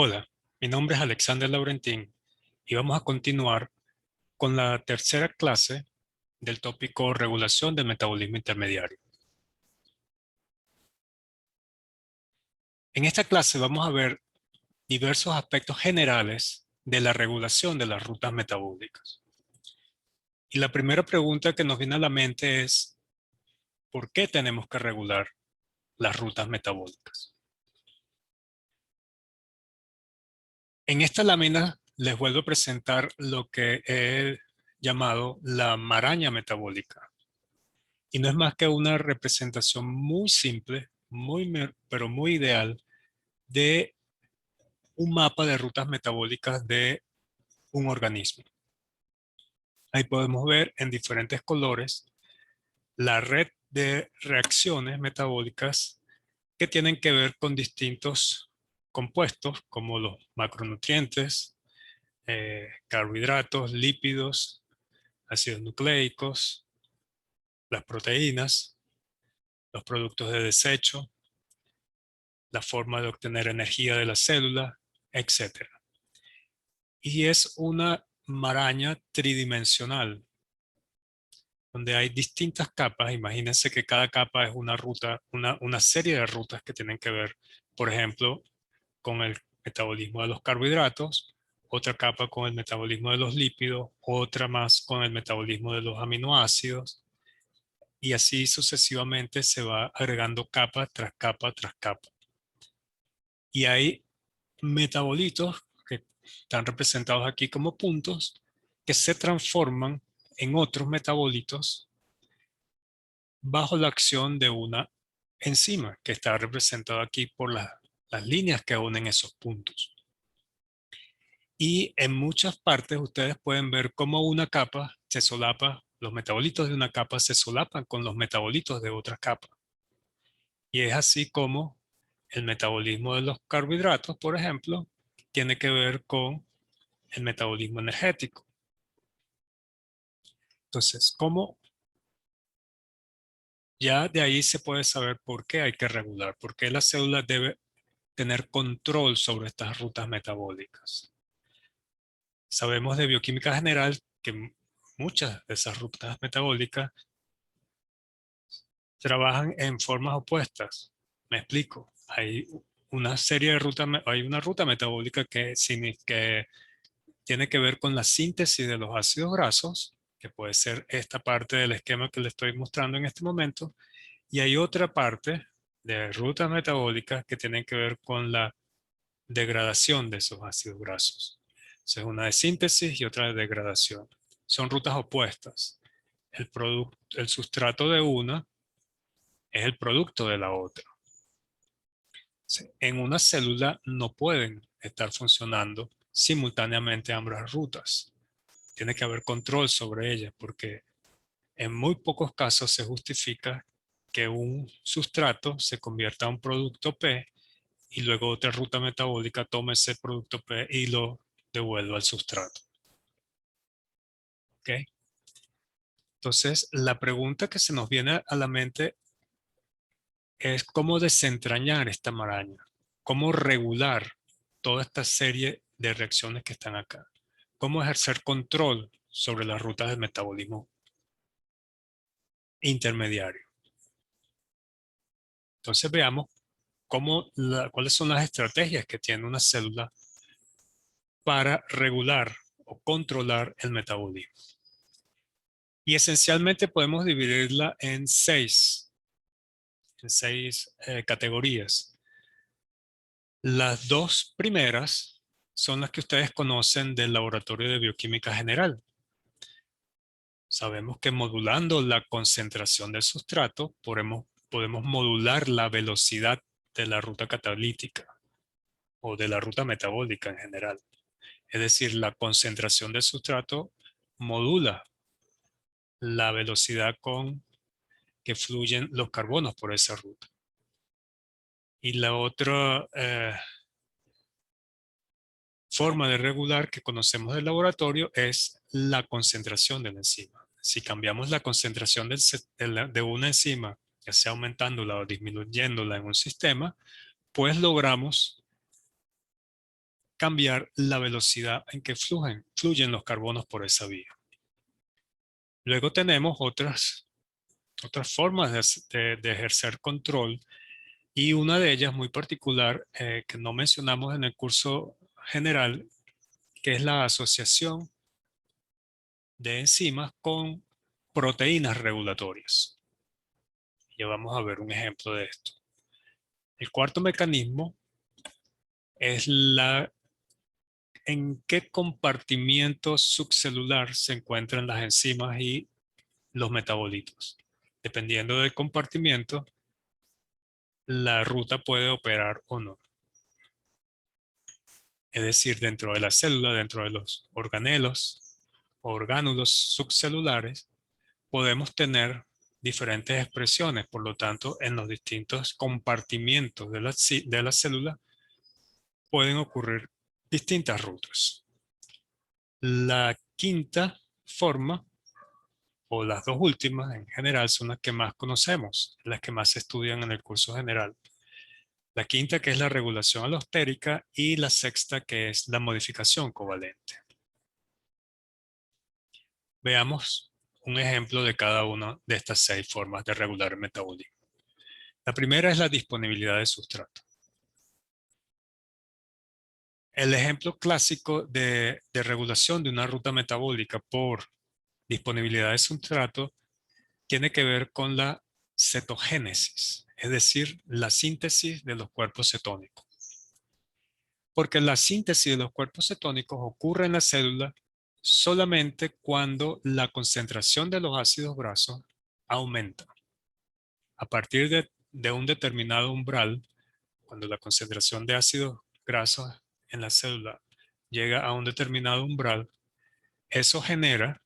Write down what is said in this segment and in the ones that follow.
Hola, mi nombre es Alexander Laurentín y vamos a continuar con la tercera clase del tópico regulación del metabolismo intermediario. En esta clase vamos a ver diversos aspectos generales de la regulación de las rutas metabólicas. Y la primera pregunta que nos viene a la mente es, ¿por qué tenemos que regular las rutas metabólicas? En esta lámina les vuelvo a presentar lo que he llamado la maraña metabólica. Y no es más que una representación muy simple, pero muy ideal de un mapa de rutas metabólicas de un organismo. Ahí podemos ver en diferentes colores la red de reacciones metabólicas que tienen que ver con distintos compuestos como los macronutrientes, carbohidratos, lípidos, ácidos nucleicos, las proteínas, los productos de desecho, la forma de obtener energía de la célula, etc. Y es una maraña tridimensional, donde hay distintas capas. Imagínense que cada capa es una ruta, una serie de rutas que tienen que ver, por ejemplo, con el metabolismo de los carbohidratos, otra capa con el metabolismo de los lípidos, otra más con el metabolismo de los aminoácidos, y así sucesivamente se va agregando capa tras capa tras capa. Y hay metabolitos que están representados aquí como puntos que se transforman en otros metabolitos bajo la acción de una enzima que está representada aquí por las líneas que unen esos puntos. Y en muchas partes ustedes pueden ver cómo una capa se solapa, los metabolitos de una capa se solapan con los metabolitos de otra capa. Y es así como el metabolismo de los carbohidratos, por ejemplo, tiene que ver con el metabolismo energético. Entonces, ¿cómo? Ya de ahí se puede saber por qué hay que regular, por qué la célula debe tener control sobre estas rutas metabólicas. Sabemos de bioquímica general que muchas de esas rutas metabólicas trabajan en formas opuestas. Me explico. Hay una serie de rutas, hay una ruta metabólica que tiene que ver con la síntesis de los ácidos grasos, que puede ser esta parte del esquema que le estoy mostrando en este momento, y hay otra parte de rutas metabólicas que tienen que ver con la degradación de esos ácidos grasos. Entonces, una de síntesis y otra de degradación. Son rutas opuestas. El sustrato de una es el producto de la otra. En una célula no pueden estar funcionando simultáneamente ambas rutas. Tiene que haber control sobre ellas porque en muy pocos casos se justifica que un sustrato se convierta a un producto P y luego otra ruta metabólica tome ese producto P y lo devuelva al sustrato. ¿Ok? Entonces, la pregunta que se nos viene a la mente es cómo desentrañar esta maraña, cómo regular toda esta serie de reacciones que están acá, cómo ejercer control sobre las rutas del metabolismo intermediario. Entonces veamos cuáles son las estrategias que tiene una célula para regular o controlar el metabolismo. Y esencialmente podemos dividirla en seis categorías. Las dos primeras son las que ustedes conocen del laboratorio de bioquímica general. Sabemos que modulando la concentración del sustrato podemos modular la velocidad de la ruta catalítica o de la ruta metabólica en general. Es decir, la concentración del sustrato modula la velocidad con que fluyen los carbonos por esa ruta. Y la otra forma de regular que conocemos del laboratorio es la concentración de la enzima. Si cambiamos la concentración de una enzima, ya sea aumentándola o disminuyéndola en un sistema, pues logramos cambiar la velocidad en que fluyen los carbonos por esa vía. Luego tenemos otras formas de ejercer control, y una de ellas muy particular que no mencionamos en el curso general, que es la asociación de enzimas con proteínas regulatorias. Ya vamos a ver un ejemplo de esto. El cuarto mecanismo es en qué compartimiento subcelular se encuentran las enzimas y los metabolitos. Dependiendo del compartimiento, la ruta puede operar o no. Es decir, dentro de la célula, dentro de los organelos o orgánulos subcelulares, podemos tener diferentes expresiones. Por lo tanto, en los distintos compartimientos de la célula pueden ocurrir distintas rutas. La quinta forma, o las dos últimas en general, son las que más conocemos, las que más se estudian en el curso general. La quinta, que es la regulación alostérica, y la sexta, que es la modificación covalente. Veamos un ejemplo de cada una de estas 6 formas de regular el metabolismo. La primera es la disponibilidad de sustrato. El ejemplo clásico de regulación de una ruta metabólica por disponibilidad de sustrato tiene que ver con la cetogénesis, es decir, la síntesis de los cuerpos cetónicos. Porque la síntesis de los cuerpos cetónicos ocurre en la célula solamente cuando la concentración de los ácidos grasos aumenta. A partir de un determinado umbral, cuando la concentración de ácidos grasos en la célula llega a un determinado umbral, eso genera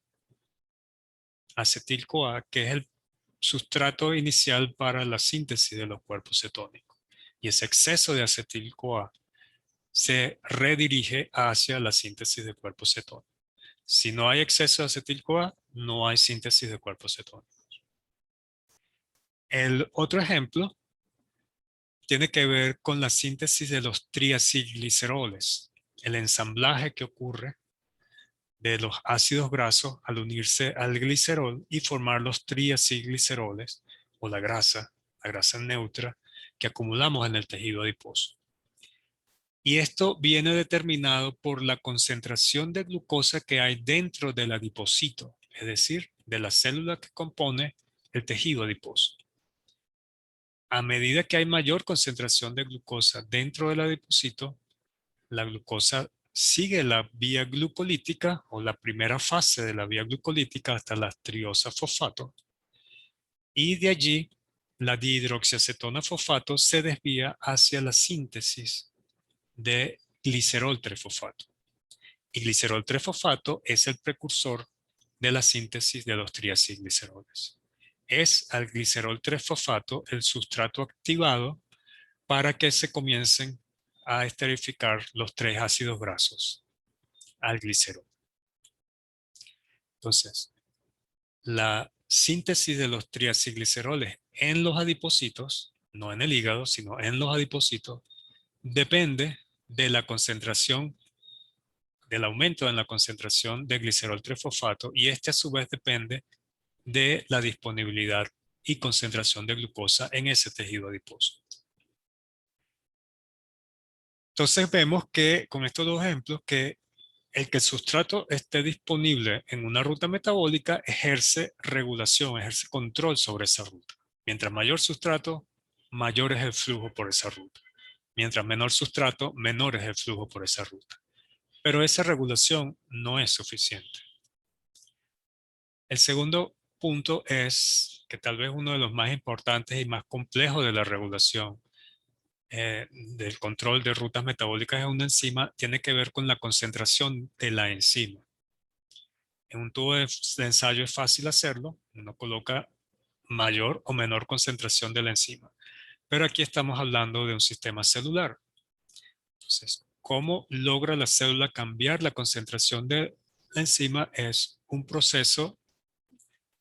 acetil-CoA, que es el sustrato inicial para la síntesis de los cuerpos cetónicos. Y ese exceso de acetil-CoA se redirige hacia la síntesis de cuerpos cetónicos. Si no hay exceso de acetil-CoA, no hay síntesis de cuerpos cetónicos. El otro ejemplo tiene que ver con la síntesis de los triacilgliceroles, el ensamblaje que ocurre de los ácidos grasos al unirse al glicerol y formar los triacilgliceroles, o la grasa neutra que acumulamos en el tejido adiposo. Y esto viene determinado por la concentración de glucosa que hay dentro del adipocito, es decir, de la célula que compone el tejido adiposo. A medida que hay mayor concentración de glucosa dentro del adipocito, la glucosa sigue la vía glucolítica o la primera fase de la vía glucolítica hasta la triosa fosfato, y de allí la dihidroxiacetona fosfato se desvía hacia la síntesis de glicerol 3-fosfato. Y glicerol 3-fosfato es el precursor de la síntesis de los triacilgliceroles. Es al glicerol 3-fosfato el sustrato activado para que se comiencen a esterificar los 3 ácidos grasos al glicerol. Entonces, la síntesis de los triacilgliceroles en los adipocitos, no en el hígado, sino en los adipocitos, depende de la concentración, del aumento en la concentración de glicerol 3-fosfato, y este a su vez depende de la disponibilidad y concentración de glucosa en ese tejido adiposo. Entonces vemos que con estos dos ejemplos que el que el sustrato esté disponible en una ruta metabólica ejerce regulación, ejerce control sobre esa ruta. Mientras mayor sustrato, mayor es el flujo por esa ruta. Mientras menor sustrato, menor es el flujo por esa ruta. Pero esa regulación no es suficiente. El segundo punto es que tal vez uno de los más importantes y más complejos de la regulación del control de rutas metabólicas en una enzima tiene que ver con la concentración de la enzima. En un tubo de ensayo es fácil hacerlo, uno coloca mayor o menor concentración de la enzima, pero aquí estamos hablando de un sistema celular. Entonces, ¿cómo logra la célula cambiar la concentración de la enzima? Es un proceso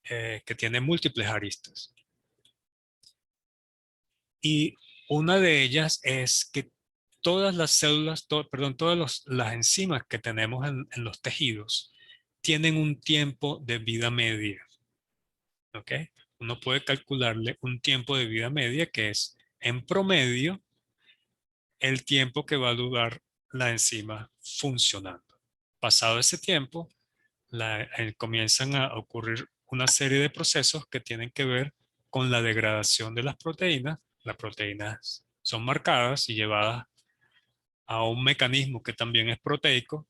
que tiene múltiples aristas. Y una de ellas es que todas las células, todas las enzimas que tenemos en los tejidos tienen un tiempo de vida media. ¿Ok? Uno puede calcularle un tiempo de vida media que es, en promedio, el tiempo que va a durar la enzima funcionando. Pasado ese tiempo, comienzan a ocurrir una serie de procesos que tienen que ver con la degradación de las proteínas. Las proteínas son marcadas y llevadas a un mecanismo que también es proteico,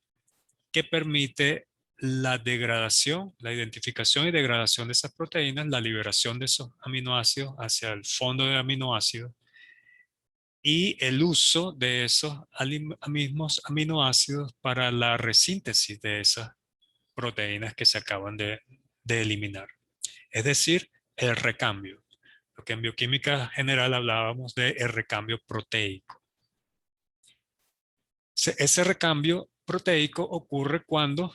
que permite la degradación, la identificación y degradación de esas proteínas, la liberación de esos aminoácidos hacia el fondo de aminoácidos y el uso de esos mismos aminoácidos para la resíntesis de esas proteínas que se acaban de eliminar. Es decir, el recambio. Lo que en bioquímica general hablábamos de el recambio proteico. Ese recambio proteico ocurre cuando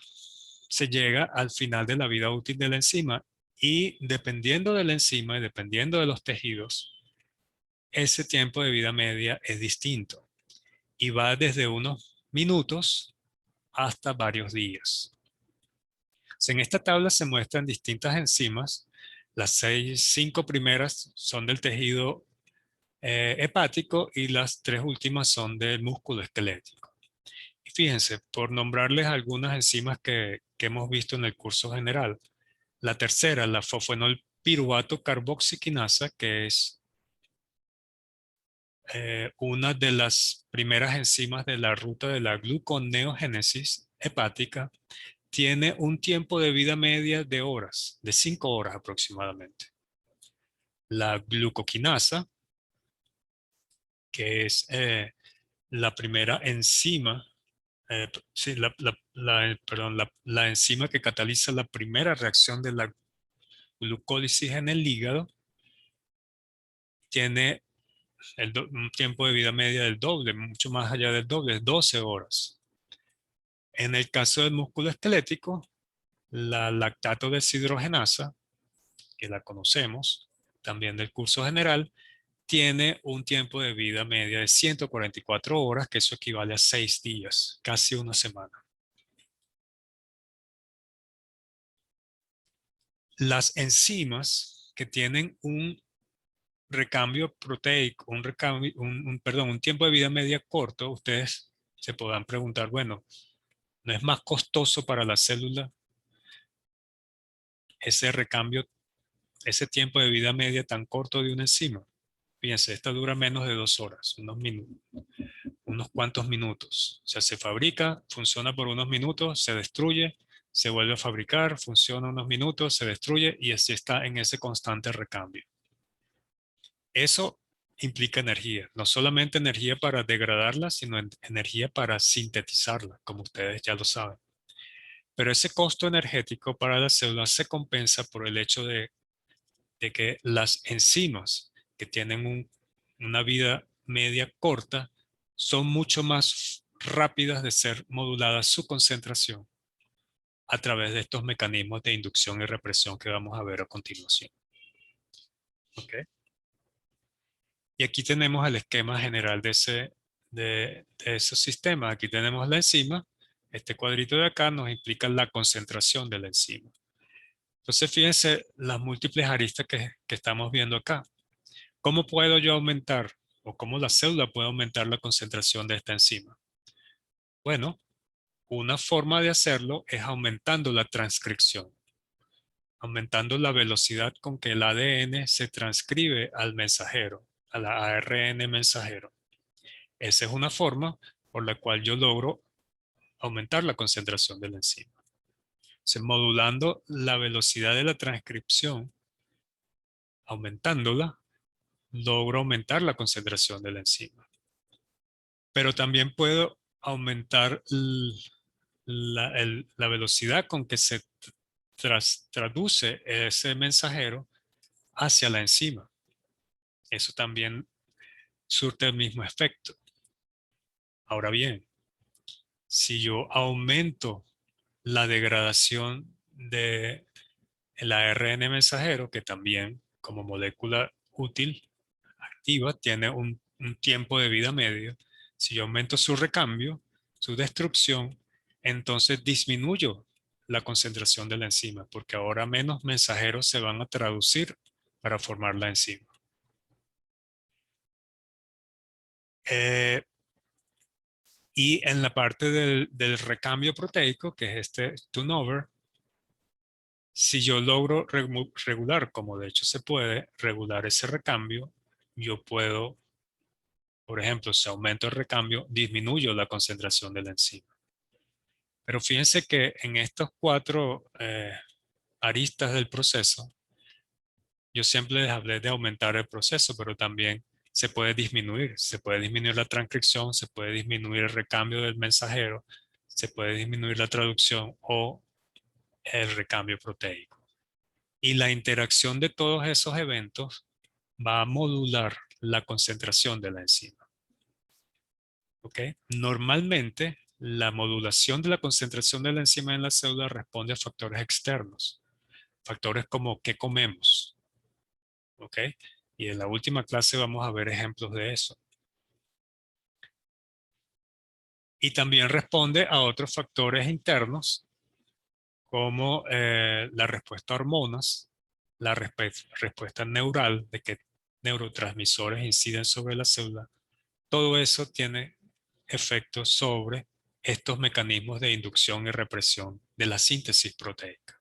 se llega al final de la vida útil de la enzima y dependiendo de la enzima y dependiendo de los tejidos, ese tiempo de vida media es distinto y va desde unos minutos hasta varios días. En esta tabla se muestran distintas enzimas. Las cinco primeras son del tejido hepático y las tres últimas son del músculo esquelético. Y fíjense, por nombrarles algunas enzimas que hemos visto en el curso general, la tercera, la fosfenolpiruvato carboxiquinasa, que es una de las primeras enzimas de la ruta de la gluconeogénesis hepática, tiene un tiempo de vida media de horas, de 5 horas aproximadamente. La glucoquinasa, que es la primera enzima, sí, perdón, la enzima que cataliza la primera reacción de la glucólisis en el hígado, tiene un tiempo de vida media del doble, mucho más allá del doble, 12 horas. En el caso del músculo esquelético, la lactato deshidrogenasa, que la conocemos también del curso general, tiene un tiempo de vida media de 144 horas, que eso equivale a 6 días, casi una semana. Las enzimas que tienen un recambio proteico, un tiempo de vida media corto, ustedes se podrán preguntar, bueno, ¿no es más costoso para la célula ese recambio, ese tiempo de vida media tan corto de una enzima? Fíjense, esta dura menos de 2 horas, unos cuantos minutos. O sea, se fabrica, funciona por unos minutos, se destruye, se vuelve a fabricar, funciona unos minutos, se destruye y así está en ese constante recambio. Eso implica energía, no solamente energía para degradarla, sino energía para sintetizarla, como ustedes ya lo saben. Pero ese costo energético para las células se compensa por el hecho de que las enzimas que tienen una vida media corta son mucho más rápidas de ser moduladas su concentración a través de estos mecanismos de inducción y represión que vamos a ver a continuación. ¿Okay? Y aquí tenemos el esquema general de esos sistemas. Aquí tenemos la enzima. Este cuadrito de acá nos implica la concentración de la enzima. Entonces, fíjense las múltiples aristas que estamos viendo acá. ¿Cómo puedo yo aumentar o cómo la célula puede aumentar la concentración de esta enzima? Bueno, una forma de hacerlo es aumentando la transcripción, aumentando la velocidad con que el ADN se transcribe al mensajero, a la ARN mensajero. Esa es una forma por la cual yo logro aumentar la concentración de la enzima. Modulando la velocidad de la transcripción, aumentándola, logro aumentar la concentración de la enzima. Pero también puedo aumentar la velocidad con que se traduce ese mensajero hacia la enzima. Eso también surte el mismo efecto. Ahora bien, si yo aumento la degradación de el ARN mensajero, que también como molécula útil, activa, tiene un tiempo de vida medio, Si yo aumento su recambio, su destrucción, entonces disminuyo la concentración de la enzima, porque ahora menos mensajeros se van a traducir para formar la enzima. Y en la parte del recambio proteico, que es este turnover, si yo logro regular, como de hecho se puede, regular ese recambio, yo puedo, por ejemplo, si aumento el recambio, disminuyo la concentración de la enzima. Pero fíjense que en estos cuatro aristas del proceso, yo siempre les hablé de aumentar el proceso, pero también se puede disminuir. Se puede disminuir la transcripción, se puede disminuir el recambio del mensajero, se puede disminuir la traducción o el recambio proteico. Y la interacción de todos esos eventos va a modular la concentración de la enzima. ¿Ok? Normalmente, la modulación de la concentración de la enzima en la célula responde a factores externos. Factores como qué comemos. ¿Ok? Y en la última clase vamos a ver ejemplos de eso. Y también responde a otros factores internos como la respuesta a hormonas, la respuesta neural, de que neurotransmisores inciden sobre la célula. Todo eso tiene efectos sobre estos mecanismos de inducción y represión de la síntesis proteica.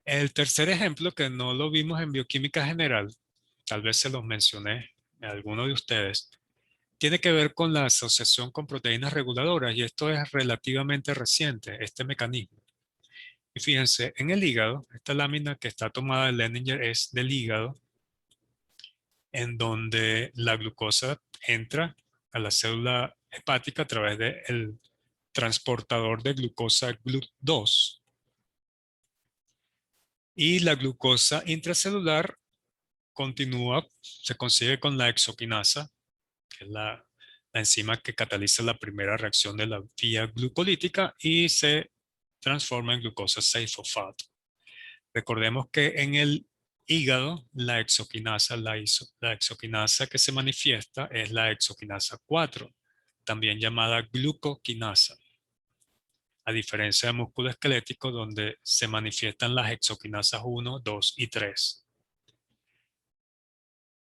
El tercer ejemplo, que no lo vimos en bioquímica general, tal vez se los mencioné a alguno de ustedes, tiene que ver con la asociación con proteínas reguladoras, y esto es relativamente reciente, este mecanismo. Y fíjense, en el hígado, esta lámina que está tomada de Leninger es del hígado, en donde la glucosa entra a la célula hepática a través del transportador de glucosa GLUT2. Y la glucosa intracelular continúa, se consigue con la exoquinasa, que es la enzima que cataliza la primera reacción de la vía glucolítica y se transforma en glucosa 6-fosfato. Recordemos que en el hígado, la exoquinasa, la exoquinasa que se manifiesta es la exoquinasa 4, también llamada glucoquinasa, a diferencia del músculo esquelético donde se manifiestan las exoquinasas 1, 2 y 3.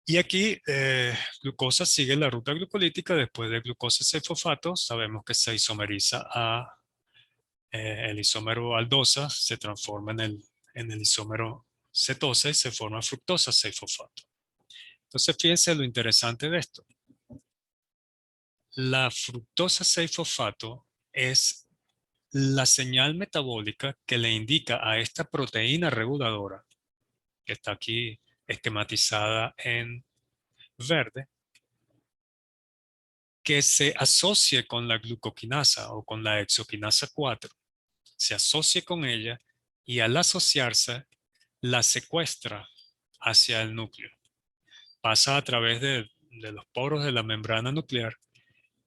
Y aquí glucosa sigue la ruta glucolítica. Después de glucosa 6-fosfato, sabemos que se isomeriza a el isómero aldosa, se transforma en el isómero cetosa y se forma fructosa 6-fosfato. Entonces, fíjense lo interesante de esto. La fructosa 6-fosfato es la señal metabólica que le indica a esta proteína reguladora, que está aquí esquematizada en verde, que se asocie con la glucoquinasa o con la exoquinasa 4, se asocie con ella y al asociarse la secuestra hacia el núcleo. Pasa a través de los poros de la membrana nuclear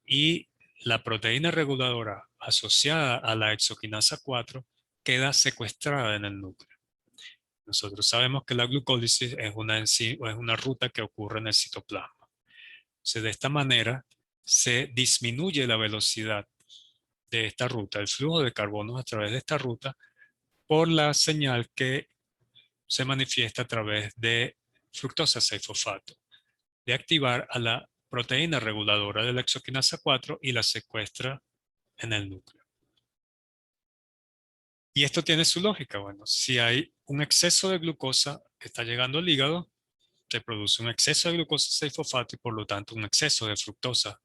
y la proteína reguladora asociada a la exoquinasa 4 queda secuestrada en el núcleo. Nosotros sabemos que la glucólisis es una ruta que ocurre en el citoplasma. Entonces, de esta manera se disminuye la velocidad de esta ruta, el flujo de carbonos a través de esta ruta, por la señal que se manifiesta a través de fructosa 6-fosfato, de activar a la proteína reguladora de la exoquinasa 4 y la secuestra en el núcleo. Y esto tiene su lógica. Bueno, si hay un exceso de glucosa que está llegando al hígado, se produce un exceso de glucosa 6-fosfato y por lo tanto un exceso de fructosa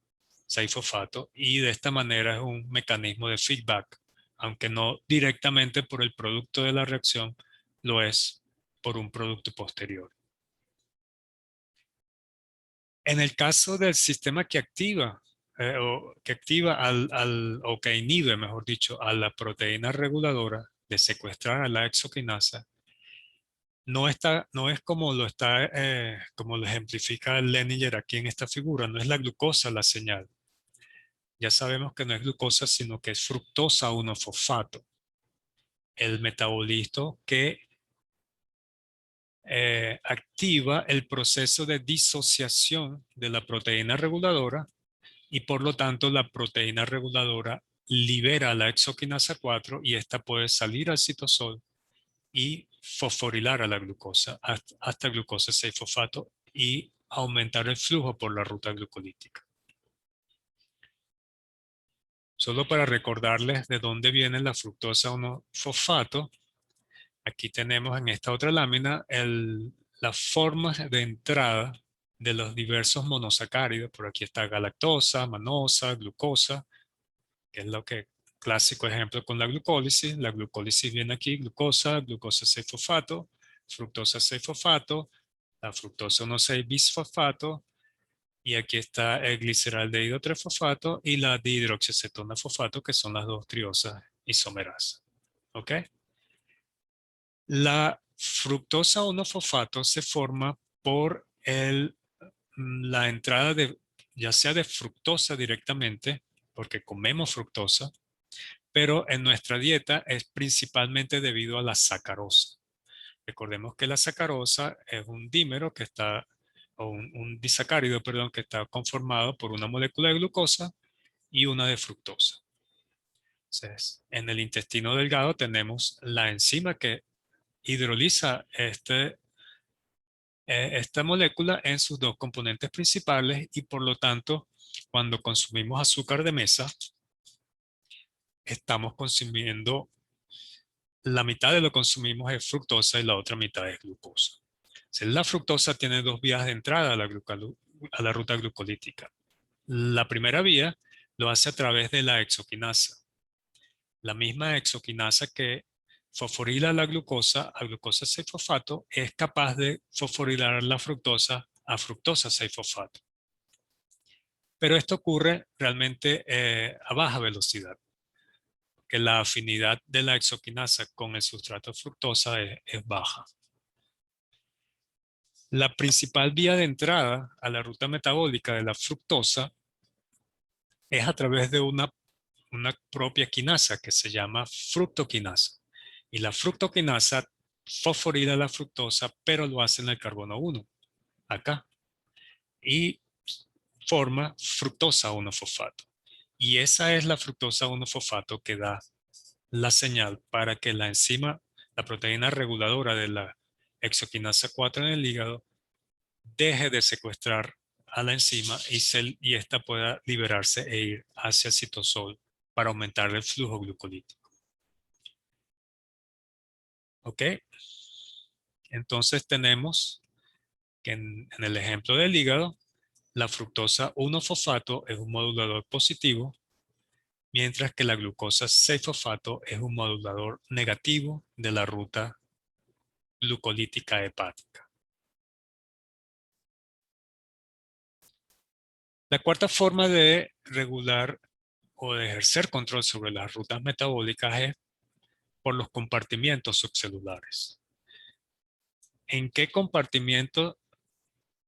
6-fosfato, y de esta manera es un mecanismo de feedback, aunque no directamente por el producto de la reacción, lo es por un producto posterior. En el caso del sistema que activa, o que inhibe, mejor dicho, a la proteína reguladora de secuestrar a la exoquinasa, no es como como lo ejemplifica Leninger aquí en esta figura, no es la glucosa la señal. Ya sabemos que no es glucosa, sino que es fructosa 1-fosfato, el metabolito que activa el proceso de disociación de la proteína reguladora y por lo tanto la proteína reguladora libera la exoquinasa 4 y esta puede salir al citosol y fosforilar a la glucosa hasta glucosa 6-fosfato y aumentar el flujo por la ruta glucolítica. Solo para recordarles de dónde viene la fructosa 1-fosfato, aquí tenemos en esta otra lámina las formas de entrada de los diversos monosacáridos. Por aquí está galactosa, manosa, glucosa, que es lo que clásico ejemplo con la glucólisis. La glucólisis viene aquí, glucosa, glucosa 6-fosfato, fructosa 6-fosfato, la fructosa 1,6-bisfosfato, y aquí está el gliceraldehído 3-fosfato y la dihidroxiacetona fosfato, que son las dos triosas isomerasas. ¿Ok? La fructosa 1-fosfato se forma por la entrada ya sea de fructosa directamente, porque comemos fructosa, pero en nuestra dieta es principalmente debido a la sacarosa. Recordemos que la sacarosa es un dímero que está, o un disacárido, perdón, que está conformado por una molécula de glucosa y una de fructosa. Entonces, en el intestino delgado tenemos la enzima que hidroliza esta molécula en sus dos componentes principales y por lo tanto, cuando consumimos azúcar de mesa, estamos consumiendo, la mitad de lo que consumimos es fructosa y la otra mitad es glucosa. La fructosa tiene dos vías de entrada a la ruta glucolítica. La primera vía lo hace a través de la exoquinasa. La misma exoquinasa que fosforila la glucosa a glucosa 6-fosfato es capaz de fosforilar la fructosa a fructosa 6-fosfato. Pero esto ocurre realmente a baja velocidad, que la afinidad de la exoquinasa con el sustrato fructosa es baja. La principal vía de entrada a la ruta metabólica de la fructosa es a través de una propia quinasa que se llama fructoquinasa. Y la fructoquinasa fosforila la fructosa, pero lo hace en el carbono 1, acá. Y forma fructosa 1-fosfato. Y esa es la fructosa 1-fosfato que da la señal para que la enzima, la proteína reguladora de la exoquinasa 4 en el hígado, deje de secuestrar a la enzima y esta pueda liberarse e ir hacia el citosol para aumentar el flujo glucolítico. ¿Ok? Entonces tenemos que en el ejemplo del hígado, la fructosa 1-fosfato es un modulador positivo, mientras que la glucosa 6-fosfato es un modulador negativo de la ruta glucolítica hepática. La cuarta forma de regular o de ejercer control sobre las rutas metabólicas es por los compartimientos subcelulares. ¿En qué compartimiento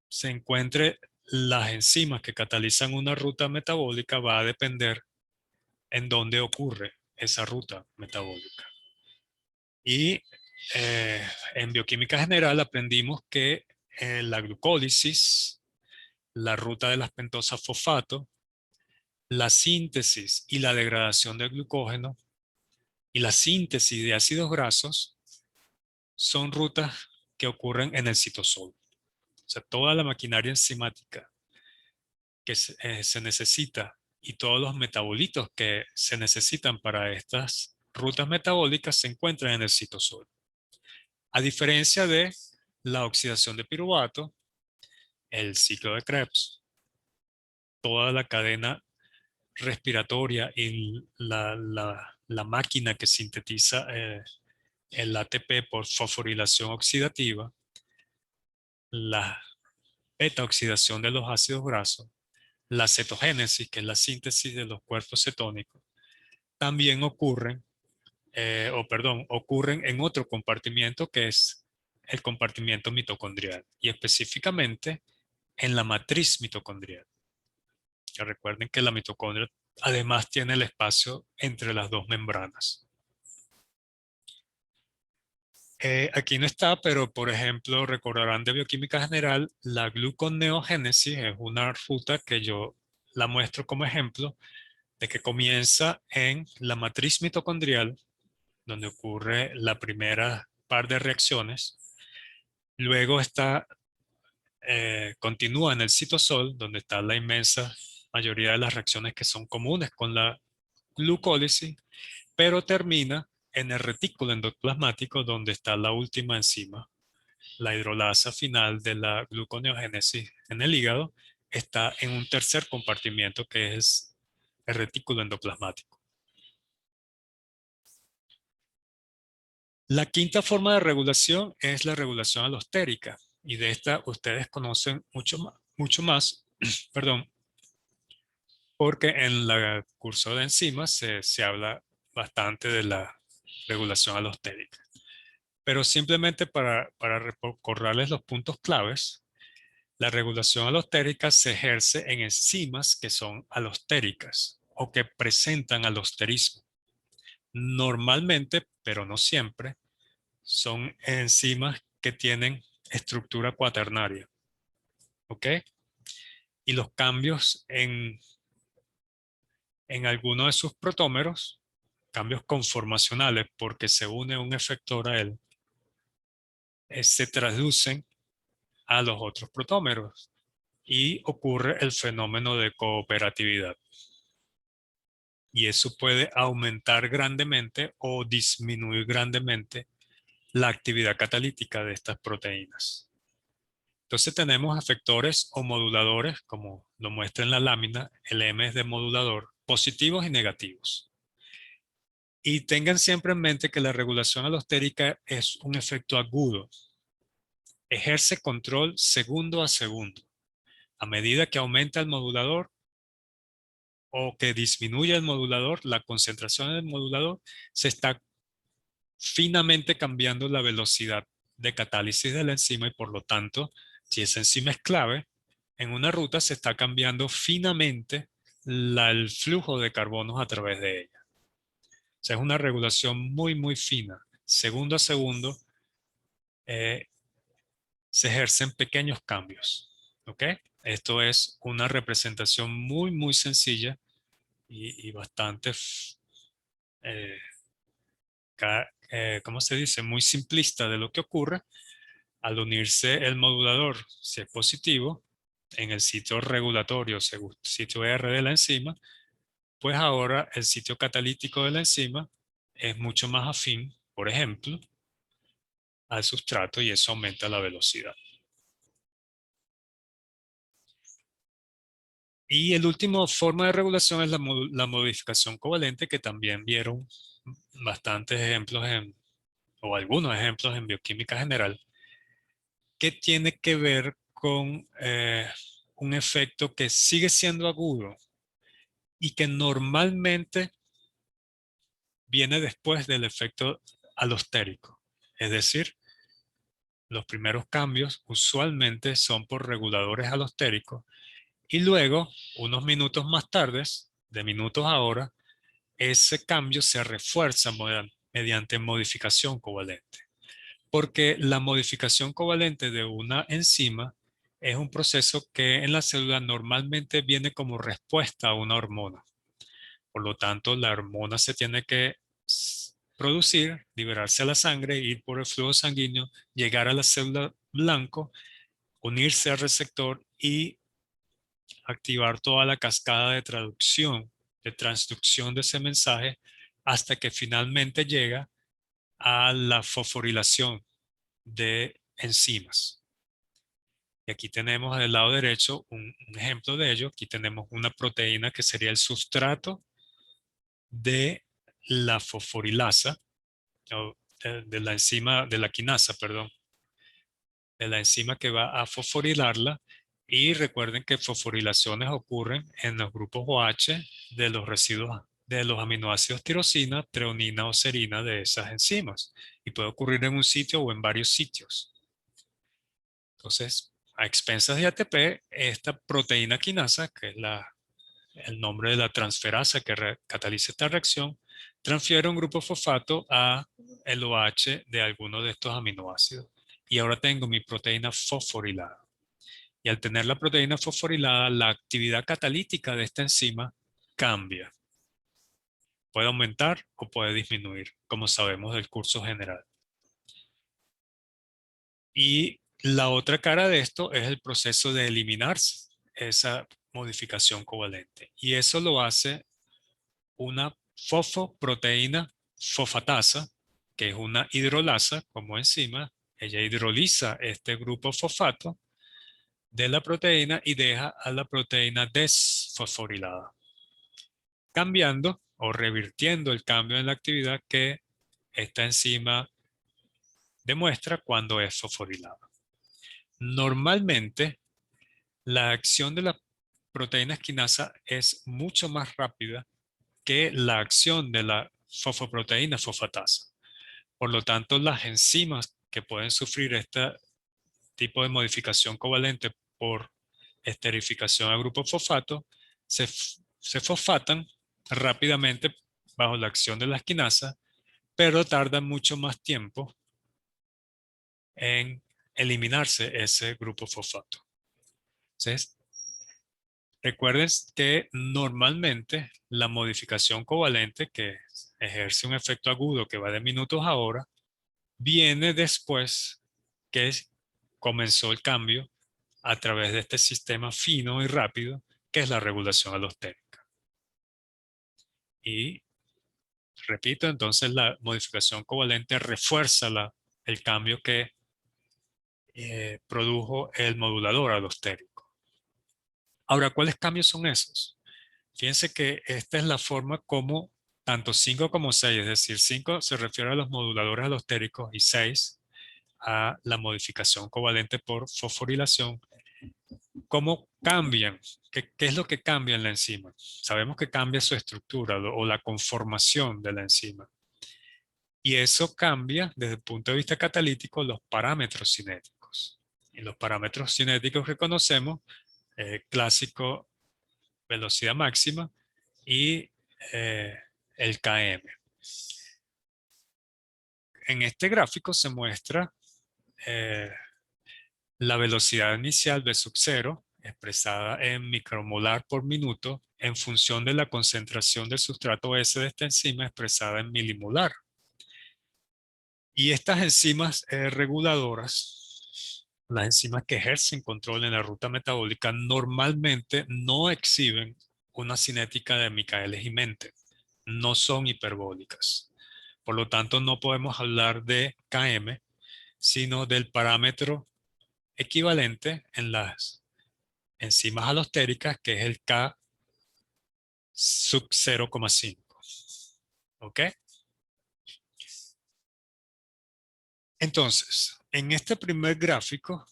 se encuentren las enzimas que catalizan una ruta metabólica? Va a depender en dónde ocurre esa ruta metabólica. Y en bioquímica general aprendimos que la glucólisis, la ruta de las pentosas fosfato, la síntesis y la degradación del glucógeno y la síntesis de ácidos grasos son rutas que ocurren en el citosol. O sea, toda la maquinaria enzimática que se necesita y todos los metabolitos que se necesitan para estas rutas metabólicas se encuentran en el citosol. A diferencia de la oxidación de piruvato, el ciclo de Krebs, toda la cadena respiratoria y la máquina que sintetiza el ATP por fosforilación oxidativa, la beta oxidación de los ácidos grasos, la cetogénesis, que es la síntesis de los cuerpos cetónicos, también ocurren en otro compartimiento que es el compartimiento mitocondrial y específicamente en la matriz mitocondrial. Que recuerden que la mitocondria además tiene el espacio entre las dos membranas. Aquí no está, pero por ejemplo, recordarán de bioquímica general, la gluconeogénesis es una ruta que yo la muestro como ejemplo de que comienza en la matriz mitocondrial, donde ocurre la primera par de reacciones. Luego continúa en el citosol, donde está la inmensa mayoría de las reacciones que son comunes con la glucólisis, pero termina en el retículo endoplasmático, donde está la última enzima, la hidrolasa final de la gluconeogénesis en el hígado, está en un tercer compartimiento que es el retículo endoplasmático. La quinta forma de regulación es la regulación alostérica, y de esta ustedes conocen mucho más, perdón, porque en el curso de enzimas se habla bastante de la regulación alostérica. Pero simplemente para recordarles los puntos claves, la regulación alostérica se ejerce en enzimas que son alostéricas o que presentan alosterismo. Normalmente, pero no siempre, son enzimas que tienen estructura cuaternaria. ¿Ok? Y los cambios en alguno de sus protómeros, cambios conformacionales, porque se une un efector a él, se traducen a los otros protómeros y ocurre el fenómeno de cooperatividad. Y eso puede aumentar grandemente o disminuir grandemente la actividad catalítica de estas proteínas. Entonces tenemos efectores o moduladores, como lo muestra en la lámina, el M es de modulador, positivos y negativos. Y tengan siempre en mente que la regulación alostérica es un efecto agudo. Ejerce control segundo a segundo. A medida que aumenta el modulador o que disminuye el modulador, la concentración del modulador, se está finamente cambiando la velocidad de catálisis de la enzima y por lo tanto, si esa enzima es clave, en una ruta se está cambiando finamente el flujo de carbonos a través de ella. O sea, es una regulación muy fina. Segundo a segundo, eh, se ejercen pequeños cambios. ¿Ok? Esto es una representación muy sencilla y bastante, eh, ¿cómo se dice? Muy simplista de lo que ocurre al unirse el modulador, si es positivo, en el sitio regulatorio, sitio R de la enzima, pues ahora el sitio catalítico de la enzima es mucho más afín, por ejemplo, al sustrato y eso aumenta la velocidad. Y el último forma de regulación es la modificación covalente, que también vieron bastantes ejemplos o algunos ejemplos en bioquímica general, que tiene que ver con un efecto que sigue siendo agudo y que normalmente viene después del efecto alostérico. Es decir, los primeros cambios usualmente son por reguladores alostéricos y luego, unos minutos más tarde, de minutos a horas, ese cambio se refuerza mediante modificación covalente. Porque la modificación covalente de una enzima es un proceso que en la célula normalmente viene como respuesta a una hormona. Por lo tanto, la hormona se tiene que producir, liberarse a la sangre, ir por el flujo sanguíneo, llegar a la célula blanco, unirse al receptor y activar toda la cascada de traducción, de transducción de ese mensaje hasta que finalmente llega a la fosforilación de enzimas. Y aquí tenemos del lado derecho un ejemplo de ello. Aquí tenemos una proteína que sería el sustrato de la fosforilasa, o de la enzima, de la quinasa, perdón, de la enzima que va a fosforilarla. Y recuerden que fosforilaciones ocurren en los grupos OH de los residuos de los aminoácidos tirosina, treonina o serina de esas enzimas. Y puede ocurrir en un sitio o en varios sitios. Entonces, a expensas de ATP, esta proteína quinasa, que es el nombre de la transferasa que cataliza esta reacción, transfiere un grupo fosfato a el OH de alguno de estos aminoácidos. Y ahora tengo mi proteína fosforilada. Y al tener la proteína fosforilada, la actividad catalítica de esta enzima cambia. Puede aumentar o puede disminuir, como sabemos del curso general. Y la otra cara de esto es el proceso de eliminarse esa modificación covalente. Y eso lo hace una fosfoproteína fosfatasa, que es una hidrolasa como enzima. Ella hidroliza este grupo fosfato de la proteína y deja a la proteína desfosforilada, cambiando o revirtiendo el cambio en la actividad que esta enzima demuestra cuando es fosforilada. Normalmente, la acción de la proteína esquinasa es mucho más rápida que la acción de la fosfoproteína fosfatasa. Por lo tanto, las enzimas que pueden sufrir este tipo de modificación covalente por esterificación a grupo fosfato se fosfatan rápidamente bajo la acción de la esquinasa, pero tardan mucho más tiempo en eliminarse ese grupo fosfato. Entonces, recuerden que normalmente la modificación covalente, que ejerce un efecto agudo que va de minutos a horas, viene después que comenzó el cambio a través de este sistema fino y rápido que es la regulación alostérica. Y repito, entonces la modificación covalente refuerza el cambio que produjo el modulador alostérico. Ahora, ¿cuáles cambios son esos? Fíjense que esta es la forma como tanto 5 como 6, es decir, 5 se refiere a los moduladores alostéricos y 6 a la modificación covalente por fosforilación. ¿Cómo cambian? ¿Qué es lo que cambia en la enzima? Sabemos que cambia su estructura o la conformación de la enzima. Y eso cambia desde el punto de vista catalítico los parámetros cinéticos. Y los parámetros cinéticos que conocemos, clásico velocidad máxima y el km. En este gráfico se muestra eh, la velocidad inicial de sub 0 expresada en micromolar por minuto en función de la concentración del sustrato S de esta enzima expresada en milimolar. Y estas enzimas reguladoras, las enzimas que ejercen control en la ruta metabólica, normalmente no exhiben una cinética de Michaelis-Menten, no son hiperbólicas. Por lo tanto, no podemos hablar de Km, sino del parámetro equivalente en las enzimas alostéricas, que es el K sub 0,5. ¿Ok? Entonces, en este primer gráfico,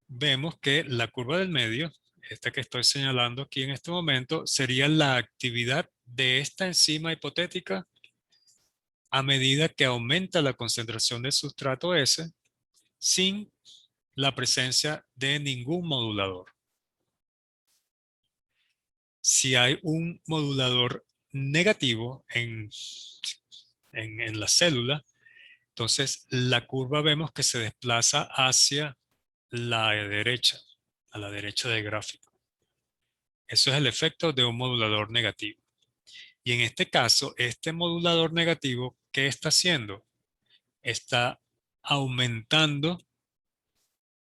vemos que la curva del medio, esta que estoy señalando aquí en este momento, sería la actividad de esta enzima hipotética a medida que aumenta la concentración del sustrato S sin la presencia de ningún modulador. Si hay un modulador negativo en la célula, entonces la curva vemos que se desplaza hacia la derecha, a la derecha del gráfico. Eso es el efecto de un modulador negativo. Y en este caso, este modulador negativo, ¿qué está haciendo? Está aumentando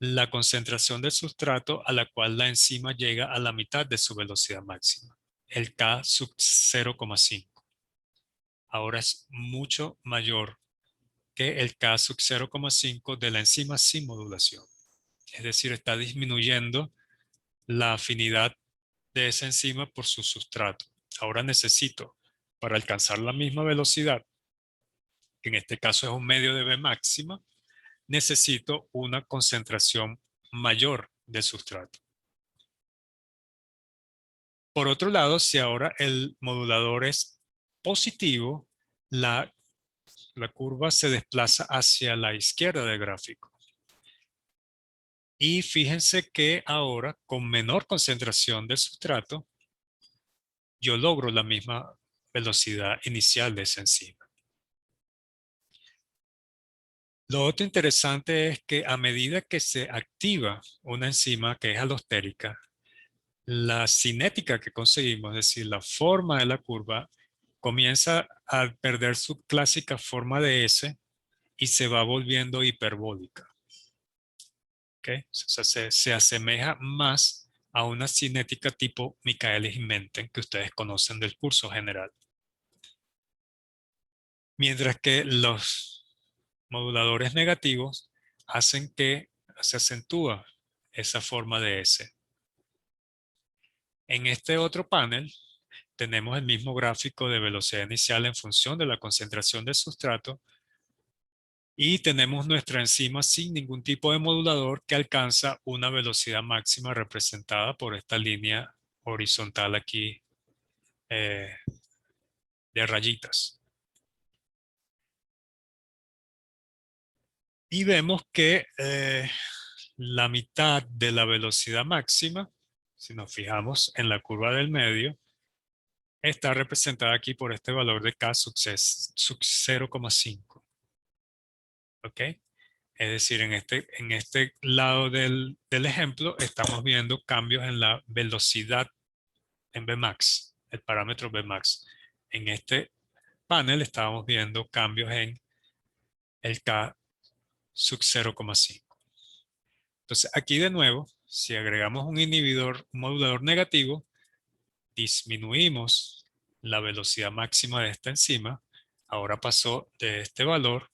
la concentración del sustrato a la cual la enzima llega a la mitad de su velocidad máxima, el K sub 0,5. Ahora es mucho mayor que el K sub 0,5 de la enzima sin modulación. Es decir, está disminuyendo la afinidad de esa enzima por su sustrato. Ahora necesito, para alcanzar la misma velocidad, que en este caso es un medio de B máxima, necesito una concentración mayor del sustrato. Por otro lado, si ahora el modulador es positivo, la curva se desplaza hacia la izquierda del gráfico. Y fíjense que ahora, con menor concentración del sustrato, yo logro la misma velocidad inicial de esa enzima. Lo otro interesante es que a medida que se activa una enzima que es alostérica, la cinética que conseguimos, es decir, la forma de la curva, comienza a perder su clásica forma de S y se va volviendo hiperbólica. ¿Okay? O sea, se asemeja más a una cinética tipo Michaelis-Menten que ustedes conocen del curso general. Mientras que los moduladores negativos hacen que se acentúa esa forma de S. En este otro panel tenemos el mismo gráfico de velocidad inicial en función de la concentración del sustrato y tenemos nuestra enzima sin ningún tipo de modulador que alcanza una velocidad máxima representada por esta línea horizontal aquí de rayitas. Y vemos que la mitad de la velocidad máxima, si nos fijamos en la curva del medio, está representada aquí por este valor de K sub 0,5. ¿Ok? Es decir, en este lado del ejemplo estamos viendo cambios en la velocidad en Vmax, el parámetro Vmax. En este panel estábamos viendo cambios en el K sub 0,5. Entonces aquí de nuevo, si agregamos un inhibidor, un modulador negativo, disminuimos la velocidad máxima de esta enzima. Ahora pasó de este valor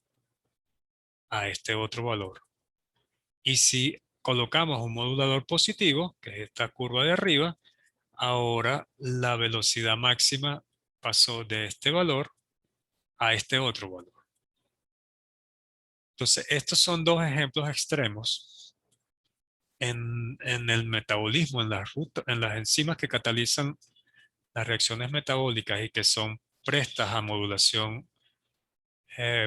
a este otro valor. Y si colocamos un modulador positivo, que es esta curva de arriba, ahora la velocidad máxima pasó de este valor a este otro valor. Entonces, estos son dos ejemplos extremos en el metabolismo, en las enzimas que catalizan las reacciones metabólicas y que son prestas a modulación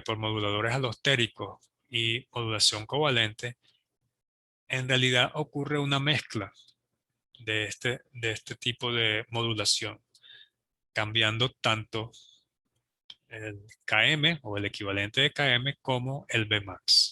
por moduladores alostéricos y modulación covalente. En realidad ocurre una mezcla de este tipo de modulación, cambiando tanto el Km o el equivalente de Km como el Vmax.